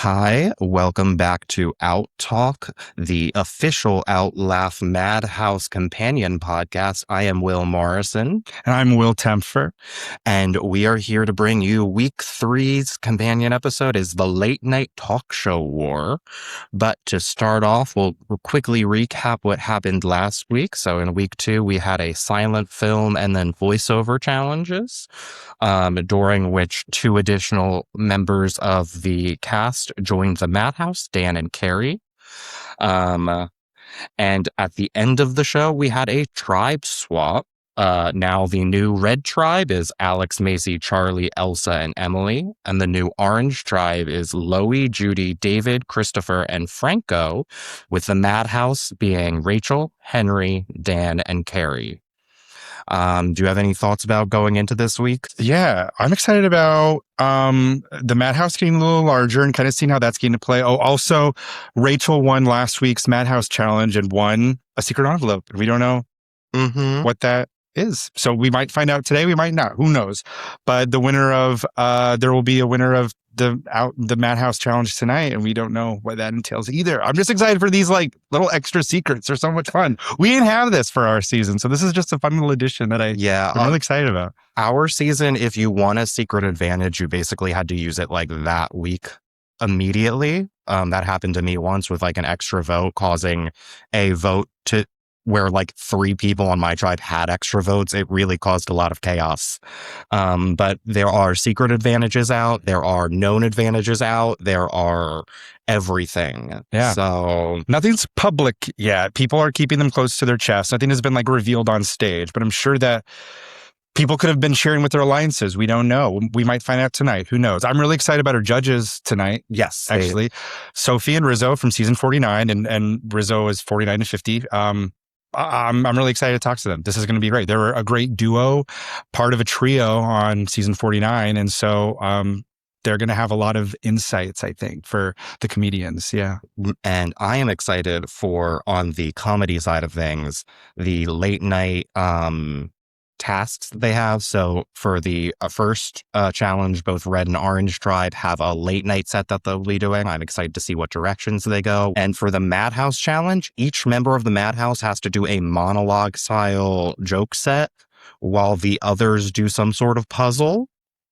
Hi, welcome back to OutTalk, the official Outlaugh Madhouse companion podcast. I am Will Morrison. And I'm Will Tempfer. And we are here to bring you week 3's companion episode is the Late Night Talk Show War. But to start off, we'll quickly recap what happened last week. So in week 2, we had a silent film and then voiceover challenges, during which 2 additional members of the cast joined the Madhouse, Dan and Carrie. And at the end of the show, we had a tribe swap. Now the new red tribe is Alex, Macy, Charlie, Elsa, and Emily. And the new orange tribe is Loie, Judy, David, Christopher, and Franco, with the Madhouse being Rachel, Henry, Dan, and Carrie. Do you have any thoughts about going into this week? Yeah, I'm excited about the Madhouse getting a little larger and kind of seeing how that's going to play. Oh, also, Rachel won last week's Madhouse challenge and won a secret envelope. We don't know what that is. So we might find out today. We might not. Who knows? But the winner of there will be a winner of the Madhouse challenge tonight, and we don't know what that entails either. I'm just excited for these like little extra secrets. They're so much fun. We didn't have this for our season, so this is just a fun little addition that I'm really excited about. Our season, if you won a secret advantage, you basically had to use it like that week immediately. That happened to me once with like an extra vote causing a vote to where like 3 people on my tribe had extra votes. It really caused a lot of chaos. But there are secret advantages out. There are known advantages out. There are everything. Yeah. So nothing's public yet. People are keeping them close to their chest. Nothing has been like revealed on stage, but I'm sure that people could have been sharing with their alliances. We don't know. We might find out tonight. Who knows? I'm really excited about our judges tonight. Yes. Actually. Sophi and Rizzo from season 49, and Rizzo is 49 and 50. I'm really excited to talk to them. This is going to be great. They were a great duo, part of a trio on season 49. And so they're going to have a lot of insights, I think, for the comedians. Yeah. And I am excited for, on the comedy side of things, the late night tasks that they have. So for the first challenge, both Red and Orange Tribe have a late night set that they'll be doing. I'm excited to see what directions they go. And for the Madhouse challenge, each member of the Madhouse has to do a monologue style joke set while the others do some sort of puzzle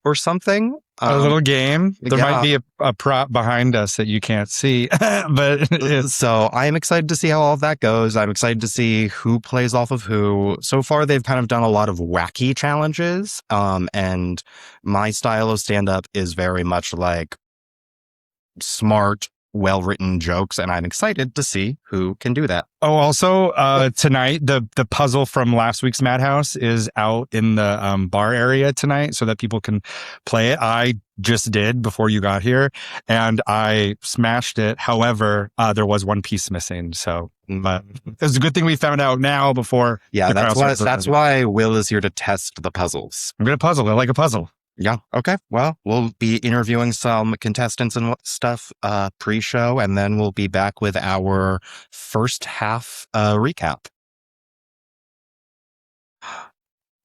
or something. A little game. There might be a prop behind us that you can't see. But so I'm excited to see how all of that goes. I'm excited to see who plays off of who. So far, they've kind of done a lot of wacky challenges. And my style of stand-up is very much like smart, well-written jokes, and I'm excited to see who can do that. Oh, also, tonight, the puzzle from last week's Madhouse is out in the bar area tonight so that people can play it. I just did before you got here, and I smashed it. However, there was one piece missing, so it's a good thing we found out now before. Yeah, that's why Will is here to test the puzzles. I'm going to puzzle. I like a puzzle. Yeah. Okay. Well, we'll be interviewing some contestants and stuff pre-show, and then we'll be back with our first half recap.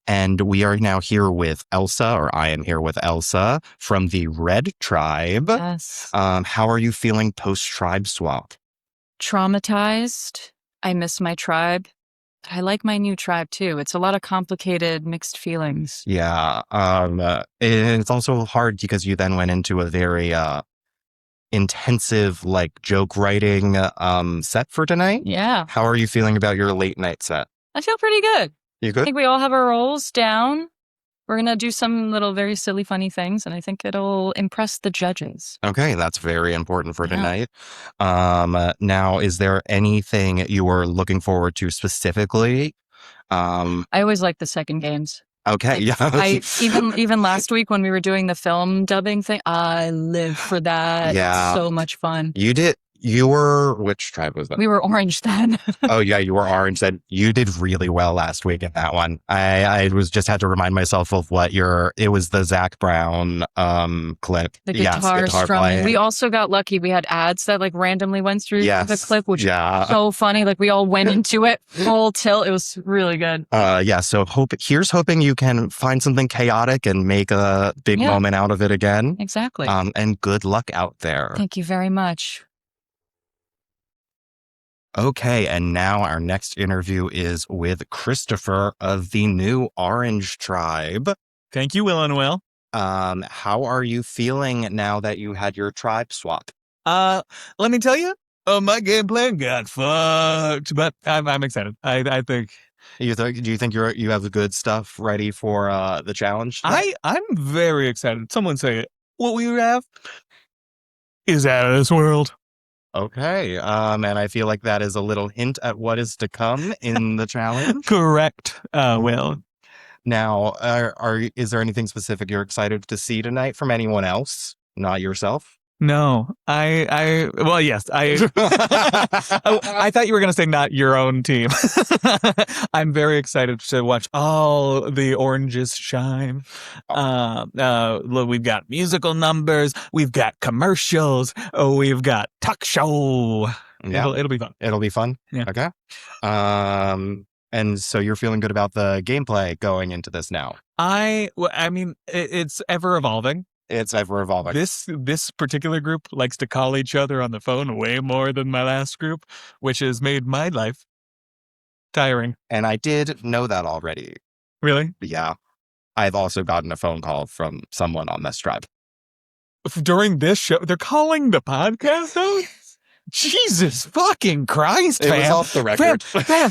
And we are now here with Elsa, or I am here with Elsa from the Red Tribe. Yes. How are you feeling post-tribe swap? Traumatized. I miss my tribe. I like my new tribe too. It's a lot of complicated, mixed feelings. Yeah. It's also hard because you then went into a very intensive, like, joke writing set for tonight. Yeah. How are you feeling about your late night set? I feel pretty good. You good? I think we all have our roles down. We're going to do some little very silly, funny things, and I think it'll impress the judges. Okay, that's very important for tonight. Now, is there anything you are looking forward to specifically? I always like the second games. Okay, yeah. Even last week when we were doing the film dubbing thing, I live for that. Yeah. It's so much fun. You which tribe was that? We were orange then. Oh yeah, you were orange. Then you did really well last week in that one. I was just had to remind myself of it was the Zach Brown clip. The Yes, guitar strumming. playing. We also got lucky. We had ads that like randomly went through the clip, which was so funny. Like we all went into it full tilt. It was really good. So here's hoping you can find something chaotic and make a big moment out of it again. Exactly. And good luck out there. Thank you very much. Okay, and now our next interview is with Christopher of the new Orange Tribe. Thank you, Will and Will. How are you feeling now that you had your tribe swap? Let me tell you, my game plan got fucked, but I'm excited. I think. Do you think you have the good stuff ready for the challenge? I'm very excited. Someone say it. What we have is out of this world. Okay, and I feel like that is a little hint at what is to come in the challenge. Correct, Will. Now, is there anything specific you're excited to see tonight from anyone else, not yourself? No, well, yes, I thought you were going to say not your own team. I'm very excited to watch all the oranges shine. Look, we've got musical numbers, we've got commercials, we've got talk show. Yeah. It'll be fun. It'll be fun? Yeah. Okay. And so you're feeling good about the gameplay going into this now? I mean, it's ever evolving. It's ever evolving. This particular group likes to call each other on the phone way more than my last group, which has made my life tiring. And I did know that already. Really? Yeah. I've also gotten a phone call from someone on this tribe. During this show, they're calling the podcast host? Jesus fucking Christ, fam. It was off the record. Fam.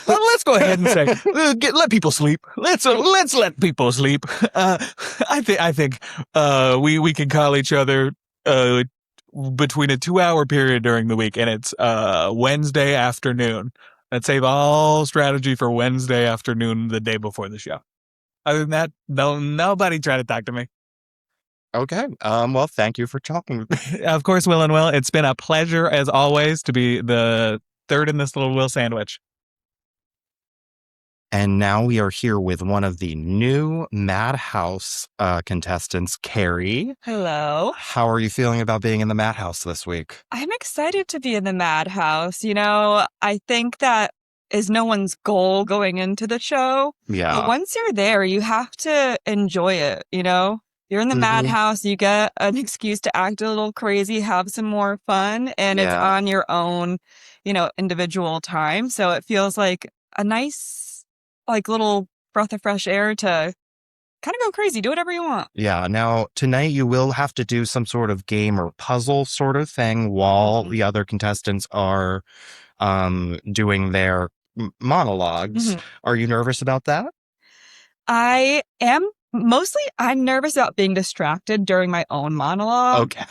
Let's go ahead and say, let people sleep. Let's let people sleep. I think we can call each other between a 2-hour period during the week, and it's Wednesday afternoon. Let's save all strategy for Wednesday afternoon, the day before the show. Other than that, nobody try to talk to me. Okay. Well, thank you for talking with me. Of course, Will and Will. It's been a pleasure, as always, to be the third in this little Will sandwich. And now we are here with one of the new Madhouse contestants, Carrie. Hello. How are you feeling about being in the Madhouse this week? I'm excited to be in the Madhouse. You know, I think that is no one's goal going into the show. Yeah. But once you're there, you have to enjoy it, you know? You're in the Madhouse, you get an excuse to act a little crazy, have some more fun, and it's on your own, you know, individual time. So it feels like a nice, like, little breath of fresh air to kind of go crazy, do whatever you want. Yeah. Now, tonight you will have to do some sort of game or puzzle sort of thing while the other contestants are doing their monologues. Are you nervous about that? I am. Mostly, I'm nervous about being distracted during my own monologue. Okay.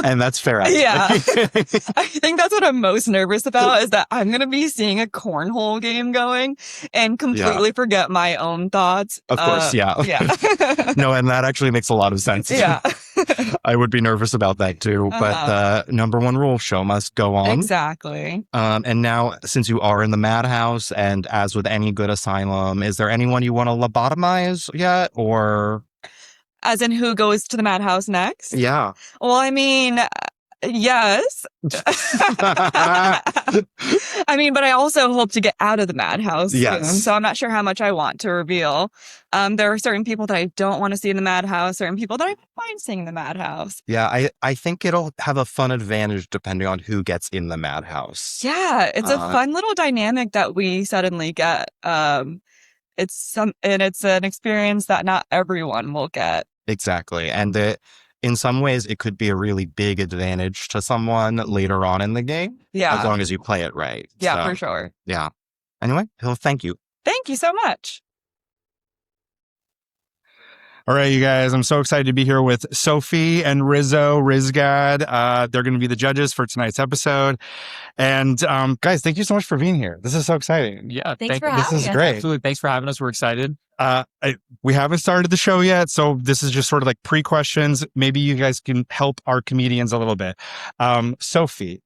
And that's fair. Yeah. I think that's what I'm most nervous about is that I'm going to be seeing a cornhole game going and completely forget my own thoughts. Of course, yeah. No, and that actually makes a lot of sense. Yeah. I would be nervous about that too. But the number one rule, show must go on. Exactly. And now, since you are in the Madhouse, and as with any good asylum, is there anyone you want to lobotomize yet, or... As in who goes to the Madhouse next? Yeah. Well, I mean, yes. I mean, but I also hope to get out of the Madhouse soon, so I'm not sure how much I want to reveal. There are certain people that I don't want to see in the Madhouse, certain people that I mind seeing in the Madhouse. Yeah, I think it'll have a fun advantage depending on who gets in the Madhouse. Yeah, it's a fun little dynamic that we suddenly get. It's an experience that not everyone will get. Exactly. And in some ways, it could be a really big advantage to someone later on in the game. Yeah. As long as you play it right. Yeah, for sure. Yeah. Anyway, thank you. Thank you so much. All right, you guys, I'm so excited to be here with Sophi and RizGod. They're going to be the judges for tonight's episode. And guys, thank you so much for being here. This is so exciting. Yeah, Thanks for having us. This is great. Absolutely. Thanks for having us. We're excited. We haven't started the show yet, so this is just sort of like pre-questions. Maybe you guys can help our comedians a little bit. Sophi,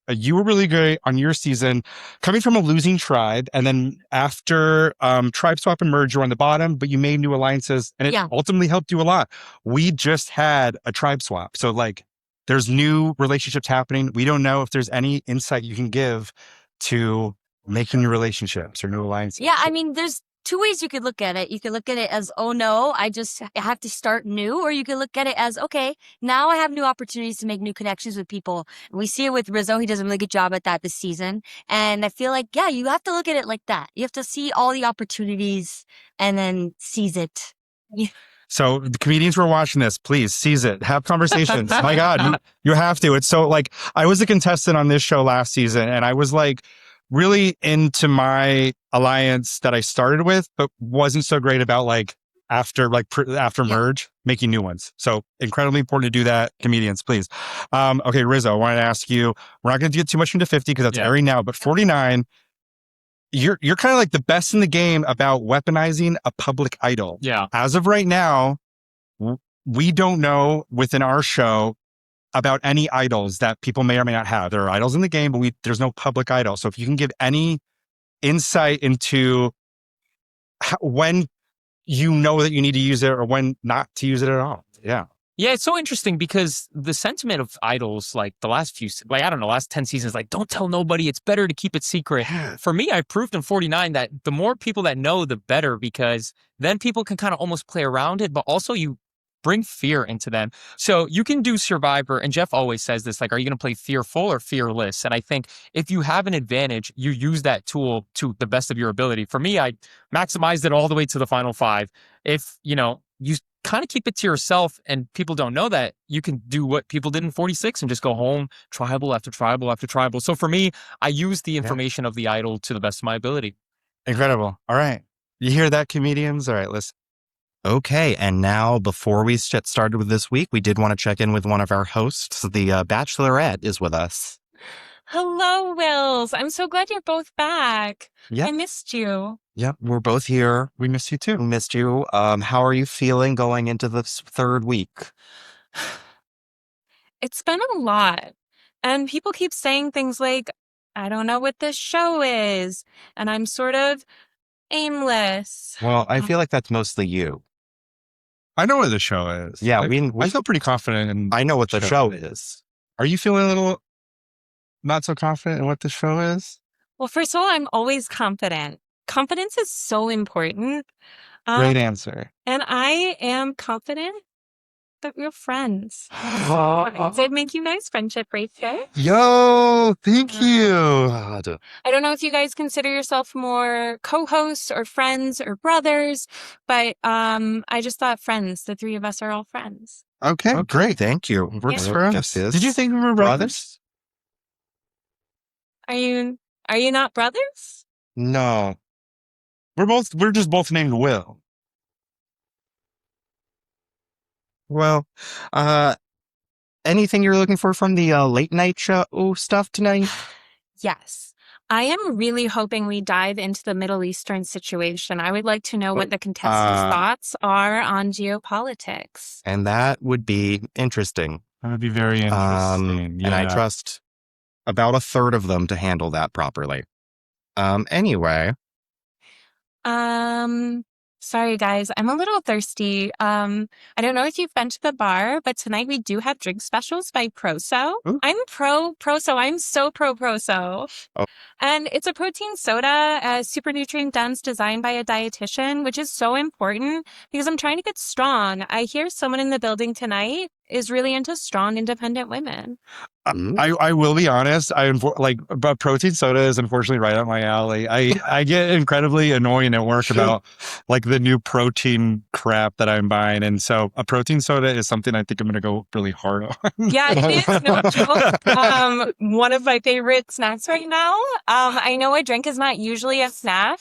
you were really great on your season, coming from a losing tribe, and then after tribe swap and merge, you were on the bottom, but you made new alliances, and it ultimately helped you a lot. We just had a tribe swap, so like there's new relationships happening. We don't know if there's any insight you can give to making new relationships or new alliances. Yeah, I mean, there's two ways you could look at it. You could look at it as, oh no, I just have to start new. Or you could look at it as, okay, now I have new opportunities to make new connections with people. And we see it with Rizzo. He does a really good job at that this season. And I feel like, yeah, you have to look at it like that. You have to see all the opportunities and then seize it. Yeah. So the comedians who are watching this, please seize it. Have conversations. My God, you have to. It's so like, I was a contestant on this show last season, and I was like, really into my alliance that I started with, but wasn't so great about like after merge, making new ones. So incredibly important to do that. Comedians, please. Okay, Rizzo, I wanted to ask you, we're not going to get too much into 50 because that's airing now, but 49, you're kind of like the best in the game about weaponizing a public idol. Yeah. As of right now, we don't know within our show about any idols that people may or may not have. There are idols in the game, but there's no public idol. So if you can give any insight into when you know that you need to use it or when not to use it at all. Yeah. Yeah, it's so interesting because the sentiment of idols, like the last last 10 seasons, like, don't tell nobody, it's better to keep it secret. Yeah. For me, I proved in 49 that the more people that know, the better, because then people can kind of almost play around it, but also you bring fear into them. So you can do Survivor, and Jeff always says this, like, are you going to play fearful or fearless? And I think if you have an advantage, you use that tool to the best of your ability. For me, I maximized it all the way to the final 5. If, you kind of keep it to yourself and people don't know that, you can do what people did in 46 and just go home, tribal after tribal after tribal. So for me, I use the information of the idol to the best of my ability. Incredible. All right. You hear that, comedians? All right, listen. Okay, and now before we get started with this week, we did want to check in with one of our hosts. The Bachelorette is with us. Hello, Wills. I'm so glad you're both back. Yeah. I missed you. Yep, we're both here. We missed you too. Missed you. How are you feeling going into this third week? It's been a lot. And people keep saying things like, I don't know what this show is. And I'm sort of aimless. Well, I feel like that's mostly you. I know what the show is. Yeah, I feel pretty confident in. I know what the show is. Are you feeling a little not so confident in what the show is? Well, first of all, I'm always confident. Confidence is so important. Great answer. And I am confident that we're friends. Does it make you nice, friendship bracelet? Yo, thank you. I don't know if you guys consider yourself more co-hosts or friends or brothers, but I just thought friends. The three of us are all friends. Okay, great. Thank you. Works for us. Did you think we were brothers? Are you not brothers? No. We're just both named Will. Well, anything you're looking for from the late night show stuff tonight? Yes. I am really hoping we dive into the Middle Eastern situation. I would like to know what the contestants' thoughts are on geopolitics. And that would be interesting. That would be very interesting. And I trust about a third of them to handle that properly. Anyway. Sorry guys, I'm a little thirsty. I don't know if you've been to the bar, but tonight we do have drink specials by Proso. Ooh. I'm pro Proso. I'm so pro Proso. Oh. And it's a protein soda, super nutrient dense, designed by a dietitian, which is so important because I'm trying to get strong. I hear someone in the building tonight is really into strong, independent women. I will be honest. But protein soda is unfortunately right up my alley. I get incredibly annoying at work about like the new protein crap that I'm buying, and so a protein soda is something I think I'm going to go really hard on. Yeah, it is no joke. One of my favorite snacks right now. I know a drink is not usually a snack,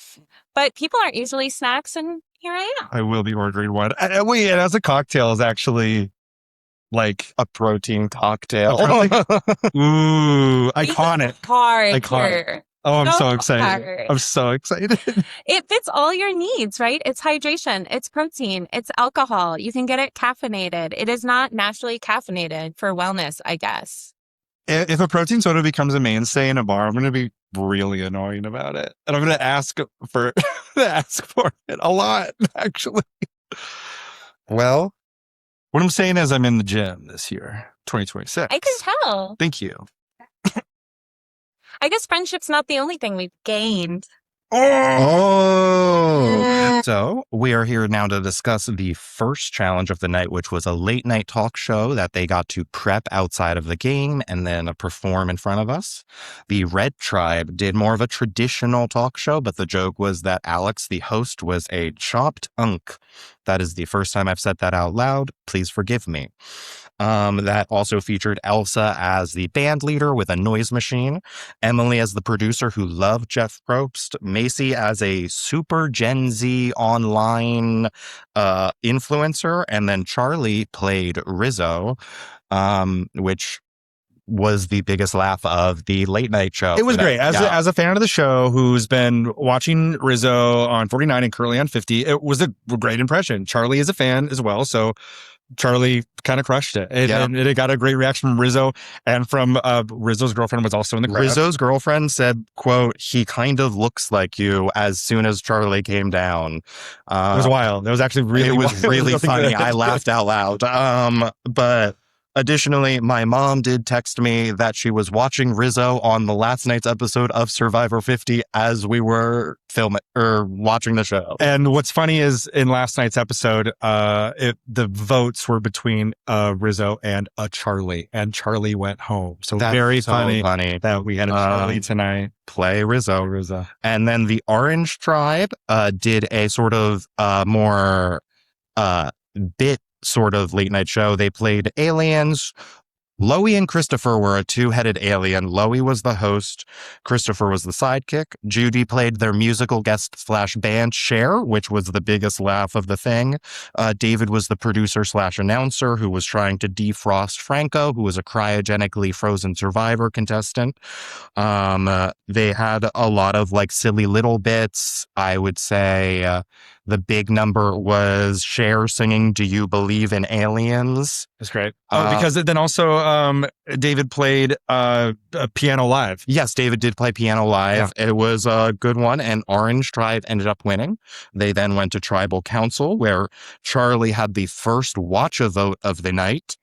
but people are easily snacks, and here I am. I will be ordering one. Wait, and as a cocktail is actually like a protein cocktail. Ooh, iconic. Hard Iconic. here. Oh, I'm so So excited. hard. I'm so excited. It fits all your needs, right? It's hydration, it's protein, it's alcohol. You can get it caffeinated. It is not naturally caffeinated for wellness, I guess. If a protein soda becomes a mainstay in a bar, I'm going to be really annoying about it. And I'm going to ask for it a lot, actually. Well, what I'm saying is I'm in the gym this year, 2026. I can tell. Thank you. I guess friendship's not the only thing we've gained. Oh. So we are here now to discuss the first challenge of the night, which was a late night talk show that they got to prep outside of the game and then perform in front of us. The Red Tribe did more of a traditional talk show, but the joke was that Alex, the host, was a chopped unk. That is the first time I've said that out loud. Please forgive me. That also featured Elsa as the band leader with a noise machine, Emily as the producer who loved Jeff Probst, Macy as a super Gen Z online influencer, and then Charlie played Rizzo, which was the biggest laugh of the late night show. It was great. As a fan of the show who's been watching Rizzo on 49 and currently on 50, it was a great impression. Charlie is a fan as well, so Charlie kind of crushed it. And it got a great reaction from Rizzo, and from Rizzo's girlfriend was also in the crowd. Rizzo's girlfriend said, quote, "He kind of looks like you," as soon as Charlie came down. It was wild. It was actually really It was wild. really funny. I laughed out loud. But additionally, my mom did text me that she was watching Rizzo on the last night's episode of Survivor 50 as we were filming or watching the show. And what's funny is in last night's episode, the votes were between Rizzo and a Charlie, and Charlie went home. So That's very so funny that we had a Charlie tonight. Play Rizzo. And then the Orange Tribe did a sort of more bit sort of late night show. They played aliens. Loey and Christopher were a two-headed alien. Loey was the host. Christopher was the sidekick. Judy played their musical guest / band Cher, which was the biggest laugh of the thing. David was the producer / announcer who was trying to defrost Franco, who was a cryogenically frozen Survivor contestant. They had a lot of like silly little bits. I would say the big number was Cher singing "Do You Believe in Aliens?" That's great. Because then also David played piano live. Yes, David did play piano live. Yeah. It was a good one, and Orange Tribe ended up winning. They then went to Tribal Council, where Charlie had the first watch-a vote of the night,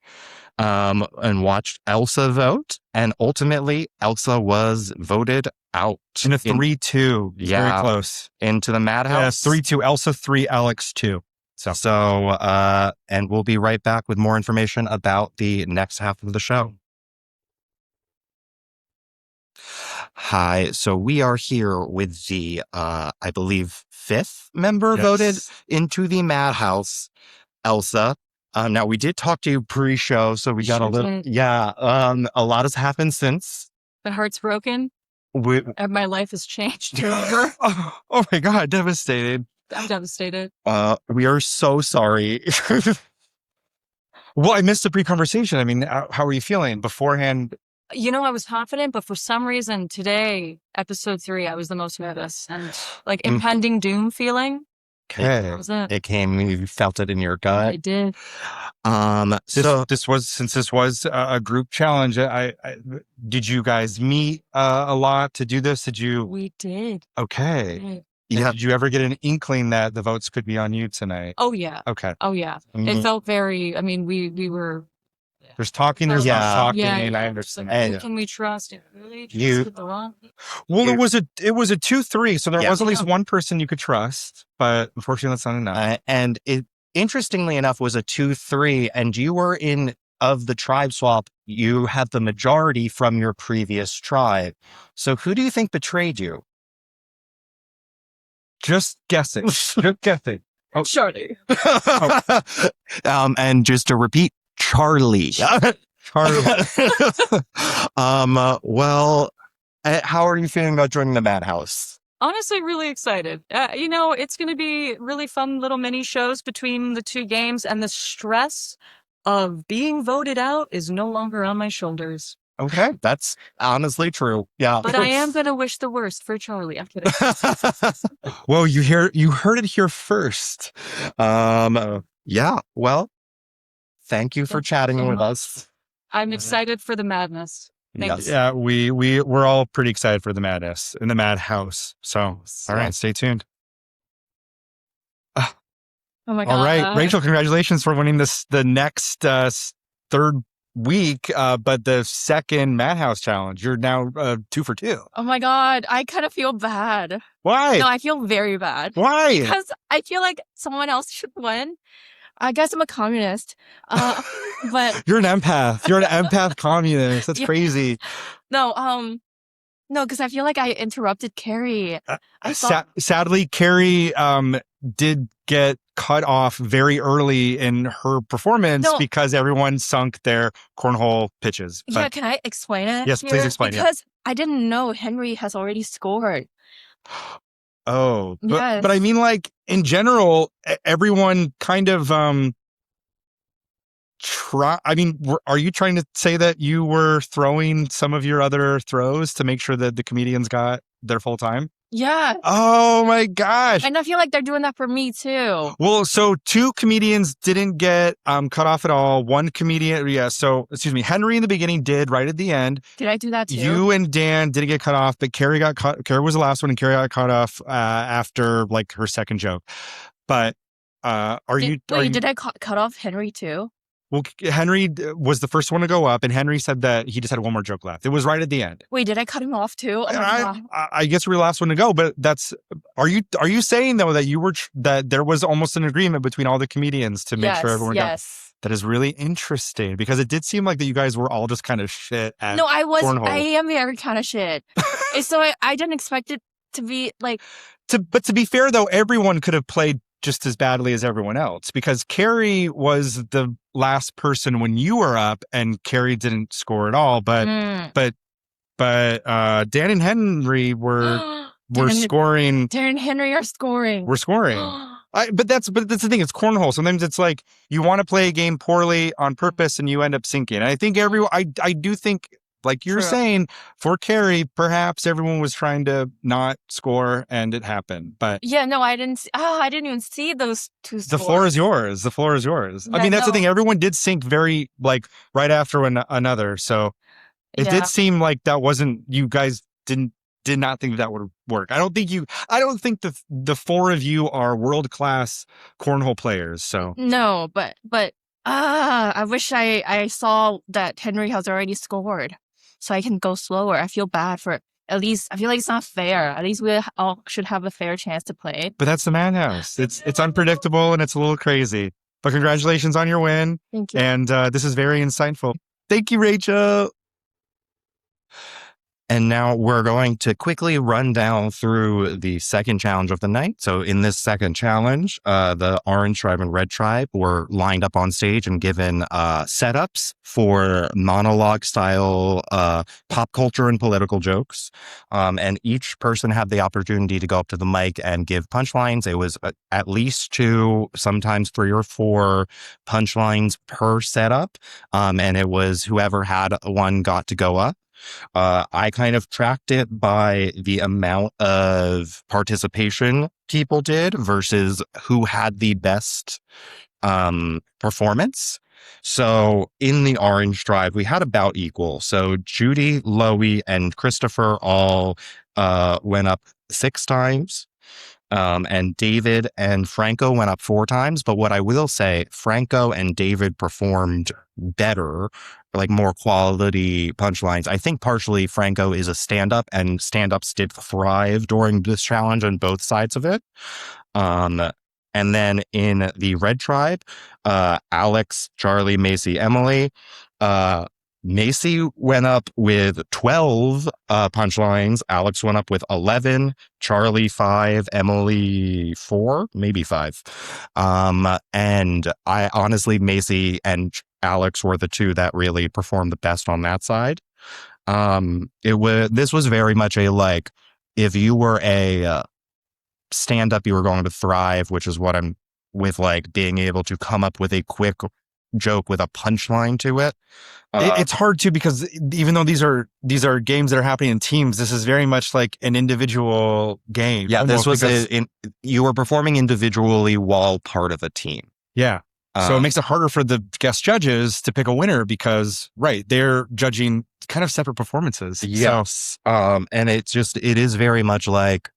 and watched Elsa vote, and ultimately Elsa was voted out. In a 3-2. Yeah. Very close. Into the madhouse. Yeah, 3-2. Elsa 3, Alex 2. So, and we'll be right back with more information about the next half of the show. Hi, so we are here with the, I believe, 5th member voted into the madhouse, Elsa. Now, we did talk to you pre-show, so we got a little, a lot has happened since. My heart's broken. And my life has changed forever. Oh my God, devastated. I'm devastated. We are so sorry. Well, I missed the pre-conversation. I mean, how are you feeling beforehand? You know, I was confident, but for some reason today, episode 3, I was the most nervous and like impending doom feeling. Okay. That was it. It came, you felt it in your gut. I did. This was a group challenge. Did you guys meet a lot to do this? We did. Okay. We did. Yeah. Did you ever get an inkling that the votes could be on you tonight? Oh yeah. Okay. Oh yeah. It felt very. I mean, we were. There's talking. There's not talking. Yeah, and I understand. Who can we trust? Really? Well, it was a 2-3, so there was at least one person you could trust, but unfortunately, that's not enough. And it, interestingly enough, was a 2-3, and you were in of the tribe swap. You had the majority from your previous tribe. So who do you think betrayed you? Just guessing. Just guessing. Oh, Charlie. And just to repeat, Charlie. Charlie. Well, how are you feeling about joining the madhouse? Honestly, really excited. You know, it's going to be really fun little mini shows between the 2 games, and the stress of being voted out is no longer on my shoulders. Okay, that's honestly true. Yeah. But I am going to wish the worst for Charlie. I'm kidding. Well, you heard it here first. Yeah. Well, thank you for chatting with us. I'm excited for the madness. Thanks. Yeah, we're all pretty excited for the madness in the madhouse. So, all right, stay tuned. Oh my God. All right, Rachel, congratulations for winning the next third week, but the second Madhouse challenge. You're now 2 for 2. Oh my God. I kind of feel bad. Why? No, I feel very bad. Why? Because I feel like someone else should win. I guess I'm a communist. But You're an empath. You're an empath communist. That's Yeah. crazy. no, because I feel like I interrupted Carrie. Sadly, Carrie did get cut off very early in her performance because everyone sunk their cornhole pitches. Yeah, can I explain it? Yes, please explain. Because I didn't know Henry has already scored. Oh, Yes. but I mean, like in general, everyone kind of are you trying to say that you were throwing some of your other throws to make sure that the comedians got their full time? Yeah. Oh my gosh. And I feel like they're doing that for me too. Well, so 2 comedians didn't get cut off at all. 1 comedian, Henry in the beginning did right at the end. Did I do that too? You and Dan didn't get cut off, but Carrie was the last one, and Carrie got cut off after like her second joke. But did I cut off Henry too? Well, Henry was the first one to go up, and Henry said that he just had 1 more joke left. It was right at the end. Wait, did I cut him off too? Oh my God. I guess we were the last one to go, but are you saying though that you were that there was almost an agreement between all the comedians to make sure everyone got? That is really interesting because it did seem like that you guys were all just kind of shit at No, I was. cornhole. I am very kind of shit. So I didn't expect it to be like. But to be fair though, everyone could have played just as badly as everyone else because Carrie was the last person when you were up and Carrie didn't score at all. But Dan and Henry were scoring. Dan and Henry are scoring. We're scoring. But that's the thing. It's cornhole. Sometimes it's like you want to play a game poorly on purpose and you end up sinking. And I think I do think, like you're saying, for Carrie, perhaps everyone was trying to not score and it happened. But yeah, no, I didn't. I didn't even see those 2 scores. The floor is yours. Yeah, I mean, that's the thing. Everyone did sink very like right after another. So it did seem like that wasn't. You guys did not think that would work. I don't think the 4 of you are world-class cornhole players. So no, but I wish I saw that Henry has already scored. So I can go slower. I feel bad for at least. I feel like it's not fair. At least we all should have a fair chance to play. But that's the Madhouse. It's unpredictable and it's a little crazy. But congratulations on your win. Thank you. And this is very insightful. Thank you, Rachel. And now we're going to quickly run down through the second challenge of the night. So in this second challenge, the Orange Tribe and Red Tribe were lined up on stage and given setups for monologue style pop culture and political jokes. And each person had the opportunity to go up to the mic and give punchlines. It was at least 2, sometimes 3 or 4 punchlines per setup. And it was whoever had one got to go up. I kind of tracked it by the amount of participation people did versus who had the best performance. So in the Orange Tribe, we had about equal. So Judy, Loie, and Christopher all went up 6 times. And David and Franco went up 4 times. But what I will say, Franco and David performed better, like more quality punchlines. I think partially Franco is a stand-up and stand-ups did thrive during this challenge on both sides of it. And then in the Red Tribe, Alex, Charlie, Macy, Emily, Macy went up with 12 punchlines. Alex went up with 11. Charlie 5. Emily 4, maybe 5. And I honestly, Macy and Alex were the 2 that really performed the best on that side. This was very much a like, if you were a stand up, you were going to thrive, which is what I'm with, like being able to come up with a quick joke with a punchline to it. It's hard too, because even though these are games that are happening in teams, this is very much like an individual game. Yeah, this was because, you were performing individually while part of a team. Yeah. So it makes it harder for the guest judges to pick a winner because, right, they're judging kind of separate performances. Yes. And it is very much like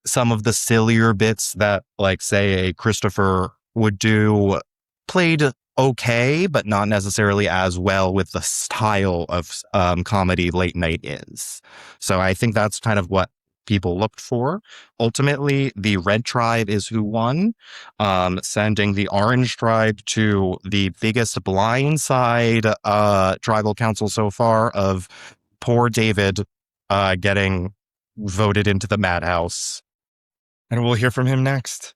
some of the sillier bits that, like, say, a Christopher would do played okay, but not necessarily as well with the style of comedy late night is. So I think that's kind of what people looked for. Ultimately, the red tribe is who won, sending the orange tribe to the biggest blindside tribal council so far of poor David getting voted into the madhouse. And we'll hear from him next.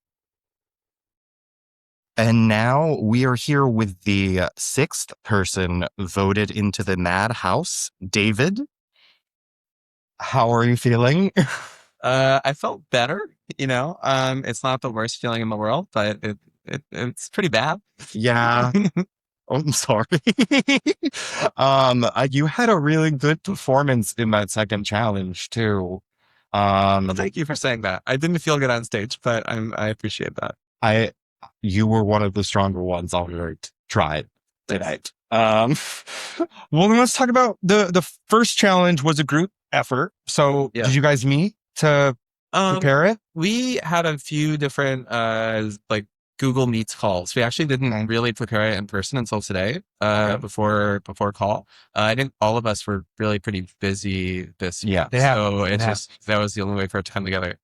And now we are here with the sixth person voted into the madhouse, David. How are you feeling? I felt better, it's not the worst feeling in the world, but it's pretty bad. Yeah. Oh, I'm sorry. You had a really good performance in that second challenge too. Well, thank you for saying that. I didn't feel good on stage, but I appreciate that. You were one of the stronger ones on your tribe tonight. Well, then let's talk about the first challenge was a group effort. So did you guys meet to prepare it? We had a few different like Google Meets calls. We actually didn't really prepare it in person until today, before call. I think all of us were really pretty busy this year. So that was the only way for it to come together.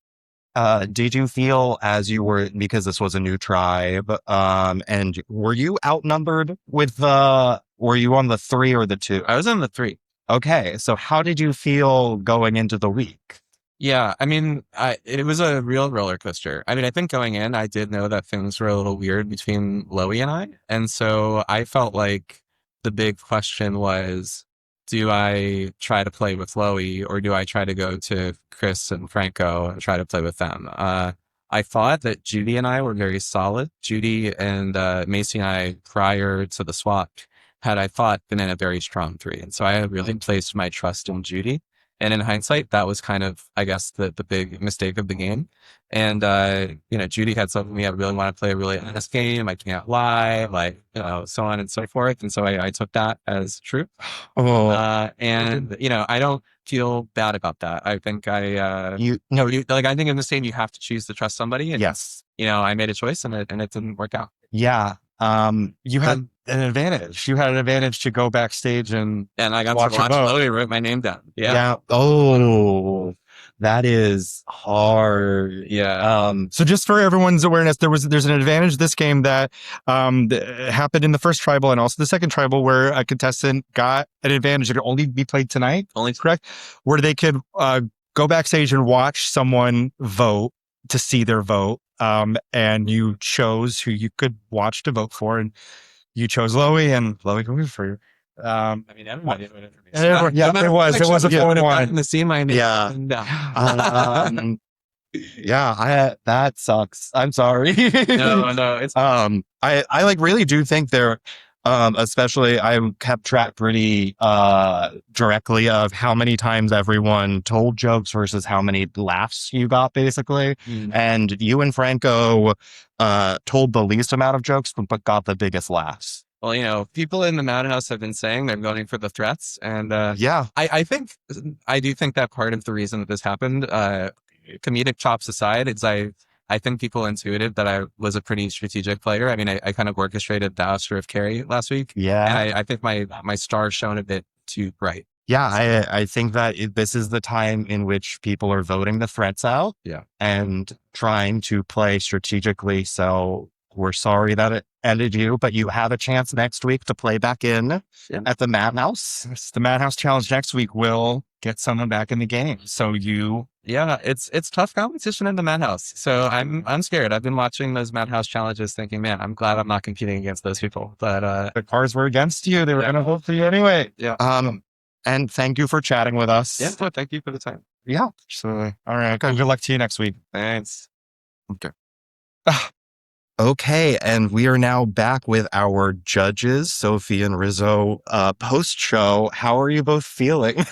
Did you feel as you were, because this was a new tribe, and were you outnumbered with were you on the 3 or the 2? I was on the 3. Okay. So how did you feel going into the week? Yeah, I mean, it was a real roller coaster. I mean, I think going in, I did know that things were a little weird between Loie and I. And so I felt like the big question was, do I try to play with Loie or do I try to go to Chris and Franco and try to play with them? I thought that Judy and I were very solid. Judy and Macy and I, prior to the swap, had, I thought, been in a very strong 3. And so I had really placed my trust in Judy. And in hindsight, that was kind of, I guess, the big mistake of the game. And, Judy had told me I really want to play a really honest game. I can't lie, so on and so forth. And so I took that as true. I don't feel bad about that. I think I think in this game, you have to choose to trust somebody. And, yes. I made a choice and it didn't work out. Yeah. You had an advantage. You had an advantage to go backstage and I got to watch Loie wrote my name down. Yeah. Oh, that is hard. Yeah. So just for everyone's awareness, there's an advantage to this game that happened in the first tribal and also the second tribal where a contestant got an advantage that could only be played tonight. Only correct, where they could go backstage and watch someone vote to see their vote. And you chose who you could watch to vote for, and you chose Loie, and Loie voted for you. Everybody voted for me. It was a phone one. To see my name. Yeah. That sucks. I'm sorry. No, it's I really do think there, especially I kept track pretty directly of how many times everyone told jokes versus how many laughs you got, basically. And you and Franco told the least amount of jokes but got the biggest laughs. Well, people in the madhouse have been saying they're voting for the threats. And I do think that part of the reason that this happened, comedic chops aside, it's I think people intuited that I was a pretty strategic player. I mean, I kind of orchestrated the ouster of Carrie last week. Yeah. And I think my star shone a bit too bright. Yeah, I think that this is the time in which people are voting the threats out. Yeah. And trying to play strategically. So we're sorry that it ended you, but you have a chance next week to play back in at the Madhouse. It's the Madhouse Challenge next week will get someone back in the game. So it's tough competition in the Madhouse. So I'm scared. I've been watching those Madhouse challenges thinking, man, I'm glad I'm not competing against those people. But the cards were against you. They were going to vote for you anyway. Yeah. And thank you for chatting with us. Yeah, well, thank you for the time. Yeah. Absolutely. All right. Good luck to you next week. Thanks. Okay. Okay, and we are now back with our judges, Sophie and Rizzo, post-show. How are you both feeling?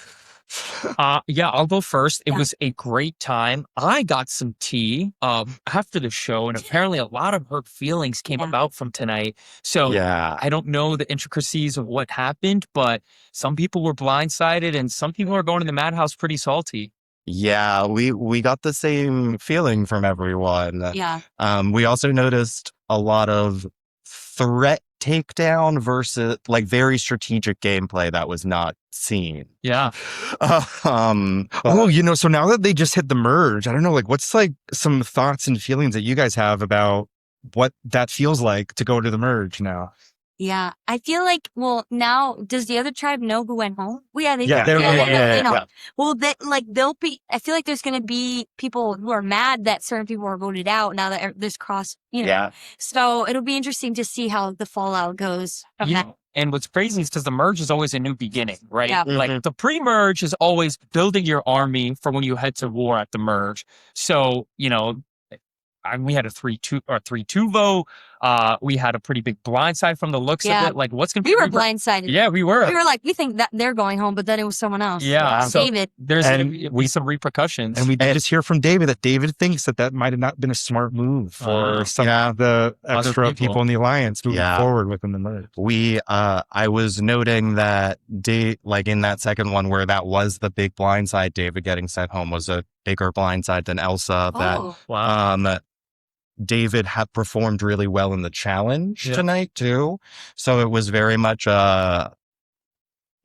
Yeah, I'll go first. It Yeah. was a great time. I got some tea after the show, and apparently a lot of hurt feelings came Yeah. about from tonight. So Yeah. I don't know the intricacies of what happened, but some people were blindsided and some people are going to the madhouse pretty salty. Yeah, we got the same feeling from everyone. Yeah. We also noticed a lot of threat takedown versus like very strategic gameplay that was not seen. Yeah. Oh, so now that they just hit the merge, I don't know, like what's like some thoughts and feelings that you guys have about what that feels like to go to the merge now? Yeah. I feel like, well, now, does the other tribe know who went home? Well, yeah, they Yeah, know. they're- They know. yeah. Well, they'll be, I feel like there's going to be people who are mad that certain people are voted out now that this cross, Yeah. So it'll be interesting to see how the fallout goes. from Yeah. that. And what's crazy is because the merge is always a new beginning, right? Yeah. Like the pre-merge is always building your army for when you head to war at the merge. So, we had a 3-2 or 3-2 vote. We had a pretty big blindside from the looks of Yeah. it. Like, what's going to We be were blindsided. Yeah, we were. We were like, we think that they're going home, but then it was someone else. Yeah. So David. there's And going to be some repercussions. And we did just hear from David that David thinks that might have not been a smart move for some of the Other extra people. people in the alliance moving forward within the merge. I was noting that like in that second one where that was the big blindside, David getting sent home was a bigger blindside than Elsa. That David had performed really well in the challenge tonight too. So it was very much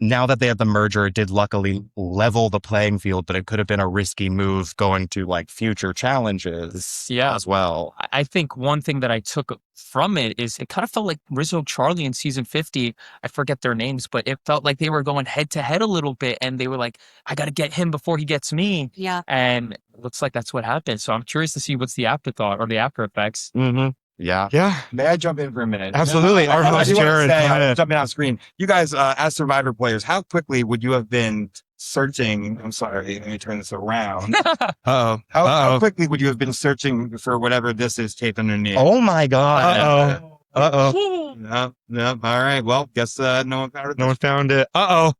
now that they had the merger, it did luckily level the playing field, but it could have been a risky move going to like future challenges as well. I think one thing that I took from it is it kind of felt like Rizzo Charlie in season 50. I forget their names, but it felt like they were going head to head a little bit and they were like, I got to get him before he gets me. Yeah. And it looks like that's what happened. So I'm curious to see what's the afterthought or the after effects. Mm-hmm. Yeah. May I jump in for a minute? Absolutely. Our host, Jared. Jumping on screen. You guys, as Survivor players, how quickly would you have been searching? I'm sorry, let me turn this around. How quickly would you have been searching for whatever this is taped underneath? Oh my God. No. All right. Well, guess no one found it. No one found it. It's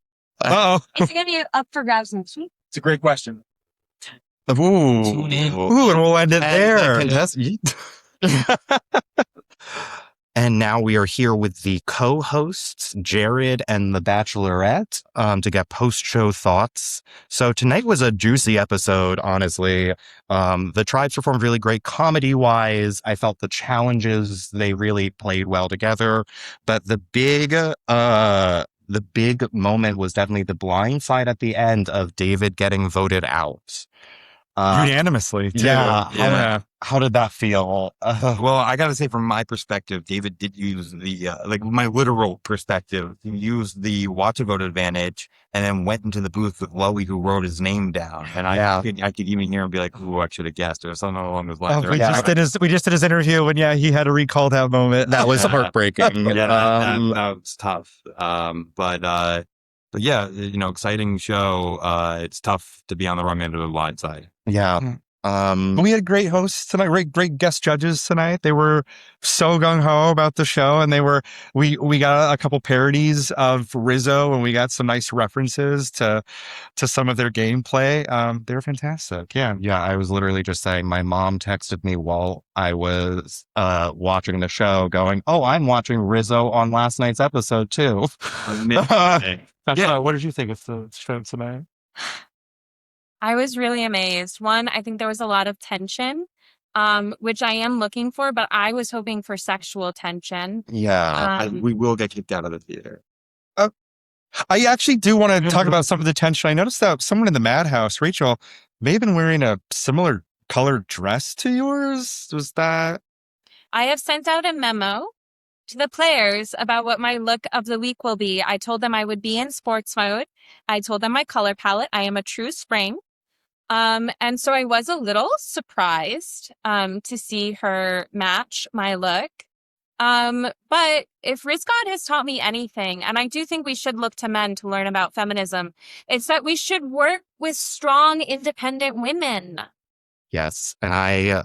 going to be up for grabs next week. It's a great question. Ooh. Tune in. Ooh, and we'll end it there. And now we are here with the co-hosts, Jared and the Bachelorette, to get post-show thoughts. So tonight was a juicy episode, honestly. The tribes performed really great comedy-wise. I felt the challenges, they really played well together. But the big moment was definitely the blind side at the end of David getting voted out. Unanimously. Too. How did that feel? Well, I got to say, from my perspective, David did use the, my literal perspective, he used the watch a vote advantage and then went into the booth with Lowy, who wrote his name down. And I could even hear him be like, ooh, I should have guessed, or something along those lines. We just did his interview when, he had to recall that moment. That was heartbreaking. That was tough. But yeah, exciting show. It's tough to be on the wrong end of the blind side. Yeah. We had great hosts tonight, great guest judges tonight. They were so gung-ho about the show, and we got a couple parodies of Rizzo, and we got some nice references to some of their gameplay. They were fantastic. Yeah. I was literally just saying, my mom texted me while I was watching the show going, oh, I'm watching Rizzo on last night's episode too. What did you think of the show tonight? I was really amazed. One, I think there was a lot of tension, which I am looking for, but I was hoping for sexual tension. Yeah. We will get kicked out of the theater. I actually do want to talk about some of the tension. I noticed that someone in the madhouse, Rachel, may have been wearing a similar colored dress to yours. Was that? I have sent out a memo to the players about what my look of the week will be. I told them I would be in sports mode. I told them my color palette. I am a true spring. And so I was a little surprised to see her match my look. But if RizGod has taught me anything, and I do think we should look to men to learn about feminism, it's that we should work with strong, independent women. Yes, and I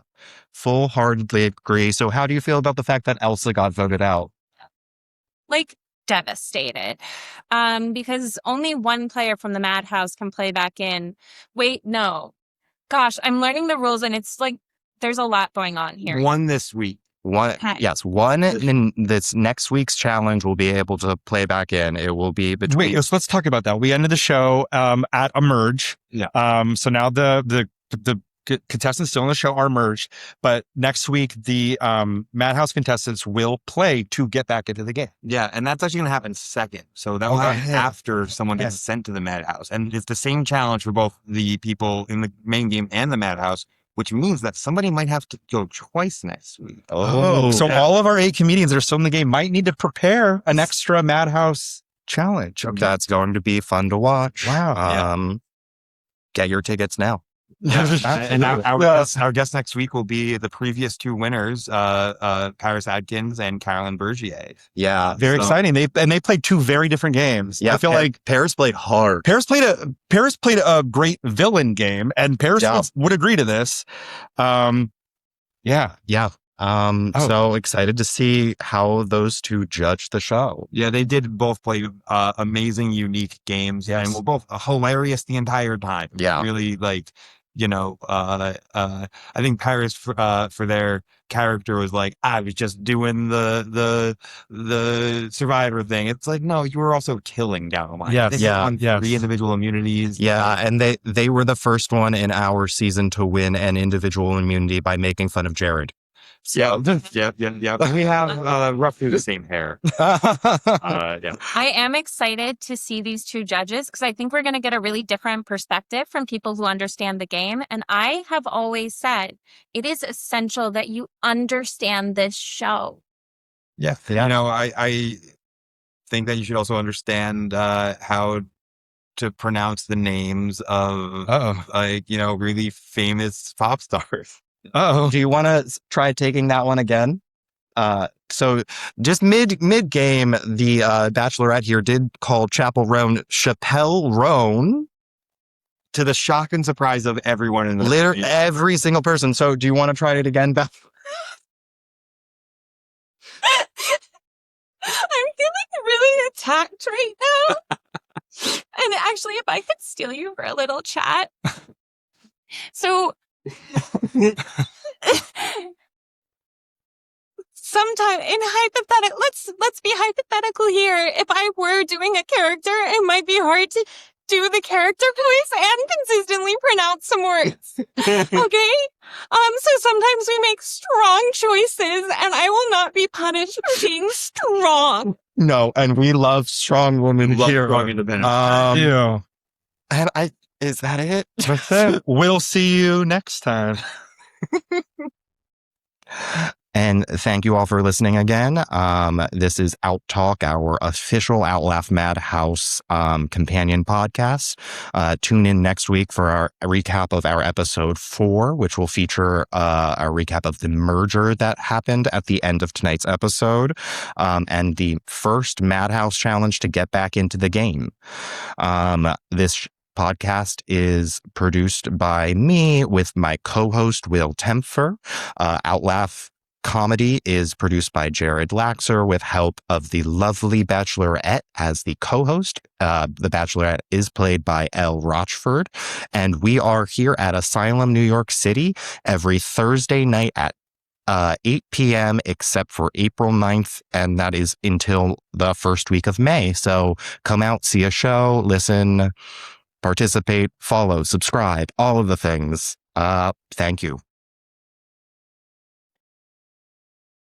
full-heartedly agree. So how do you feel about the fact that Elsa got voted out? Like, devastated. Because only one player from the Madhouse can play back in. Wait, no. Gosh, I'm learning the rules and it's like there's a lot going on here. One this week. One, Okay. yes, one in this next week's challenge will be able to play back in. It will be between. Wait, so let's talk about that. We ended the show at a merge. Yeah. So now the contestants still in the show are merged, but next week the Madhouse contestants will play to get back into the game. Yeah, and that's actually going to happen second. So that will happen after someone gets sent to the Madhouse. And it's the same challenge for both the people in the main game and the Madhouse, which means that somebody might have to go twice next week. So all of our 8 comedians that are still in the game might need to prepare an extra Madhouse challenge. Okay. That's going to be fun to watch. Wow. Get your tickets now. And our guest next week will be the previous 2 winners, Paris Adkins and Carolyn Bergier. Yeah. Very exciting. They played 2 very different games. Yeah, I feel like Paris played hard. Paris played a great villain game, and Paris would agree to this. Yeah. So excited to see how those 2 judge the show. Yeah, they did both play amazing, unique games, and were both hilarious the entire time. Yeah. Really, like, I think Paris for their character was like, I was just doing the survivor thing. It's like, no, you were also killing down the line. This is on 3 individual immunities. Yeah, and they were the first one in our season to win an individual immunity by making fun of Jared. So, yeah. We have roughly the same hair. Yeah. I am excited to see these 2 judges because I think we're going to get a really different perspective from people who understand the game. And I have always said it is essential that you understand this show. Yeah. I think that you should also understand how to pronounce the names of really famous pop stars. Do you want to try taking that one again? So just mid game, the Bachelorette here did call Chapel Roan Chappelle Roan, to the shock and surprise of everyone in the literally every single person. So do you want to try it again, Beth? I'm feeling really attacked right now. And actually, if I could steal you for a little chat. So sometime in hypothetical, let's be hypothetical here. If I were doing a character, it might be hard to do the character voice and consistently pronounce some words. Okay? So sometimes we make strong choices and I will not be punished for being strong. No, and we love strong women here. Strong independent. And is that it? That's it. We'll see you next time. And thank you all for listening again. This is OutTalk, our official Outlaugh Madhouse companion podcast. Tune in next week for our recap of our episode 4, which will feature a recap of the merger that happened at the end of tonight's episode, and the first Madhouse challenge to get back into the game. This podcast is produced by me with my co-host Will Tempfer. Outlaugh Comedy is produced by Jared Laxer with help of the lovely Bachelorette as the co-host. The Bachelorette is played by Elle Rochford, and we are here at Asylum, New York City every Thursday night at 8 p.m. except for April 9th, and that is until the first week of May. So come out, see a show, listen, participate, follow, subscribe, all of the things. Thank you.